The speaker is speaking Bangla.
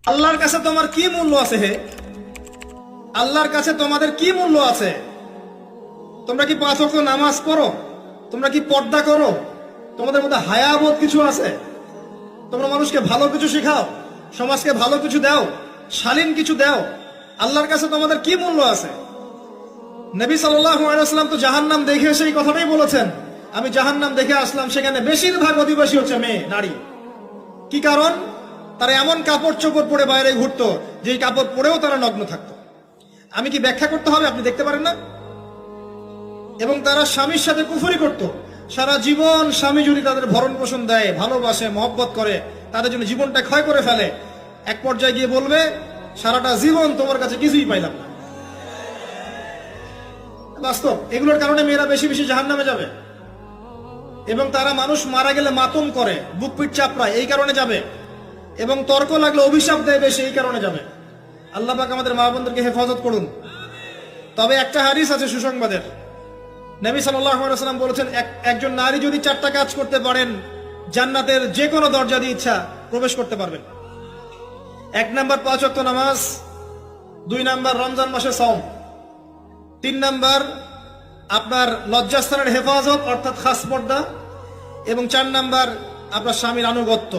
আল্লাহর কাছে তোমার কি মূল্য আছে? হে আল্লাহর কাছে তোমাদের কি মূল্য আছে? তোমরা কি 5 ওয়াক্ত নামাজ পড়ো? তোমরা কি পর্দা করো? তোমাদের মধ্যে হায়াবোধ কিছু আছে? তোমরা মানুষকে ভালো কিছু শেখাও, সমাজকে ভালো কিছু দাও, শালীন কিছু দাও। আল্লাহর কাছে তোমাদের কি মূল্য আছে? নবী সাল্লাল্লাহু আলাইহি ওয়াসাল্লাম তো জাহান্নাম দেখে এসে এই কথাটাই বলেছেন, আমি জাহান্নাম দেখে আসলাম, সেখানে বেশিরভাগ অধিবাসী হচ্ছে মেয়ে, নারী। কি কারণ? তারা এমন কাপড় চোপড় পরে বাইরে ঘুরতো, যেই কাপড় পরেও তারা নগ্ন থাকতো। আমি কি ব্যাখ্যা করতে হবে? আপনি দেখতে পারেন না? এবং তারা স্বামীর সাথে কুফরি করত। সারা জীবন স্বামী যদি তাদের ভরণ পোষণ দেয়, ভালোবাসে, মহব্বত করে, তাদের জন্য জীবনটা ক্ষয় করে ফেলে, এক পর্যায়ে গিয়ে বলবে সারাটা জীবন তোমার কাছে কিছুই পাইলাম না। বাস্তব। এগুলোর কারণে মেয়েরা বেশি বেশি জাহান্নামে যাবে। এবং তারা মানুষ মারা গেলে মাতম করে, বুক পিঠ চাপড়ায়, এই কারণে যাবে। এবং তর্ক লাগলে অভিশাপ দেয় বেশি, এই কারণে যাবে। আল্লাহ পাক আমাদের মা বোনদেরকে হেফাজত করুন। তবে একটা হাদিস আছে সুসংবাদের। নবী সাল্লাল্লাহু আলাইহি ওয়াসাল্লাম বলেছেন, একজন নারী যদি 4টা কাজ করতে পারেন, জান্নাতের যে কোনো দরজা দিয়ে ইচ্ছা প্রবেশ করতে পারবেন। 1 নাম্বার 5 ওয়াক্ত নামাজ, 2 নাম্বার রমজান মাসে সাওম, 3 নাম্বার আপনার লজ্জাস্থানের হেফাজত অর্থাৎ খাস পর্দা, এবং 4 নাম্বার আপনার স্বামীর আনুগত্য।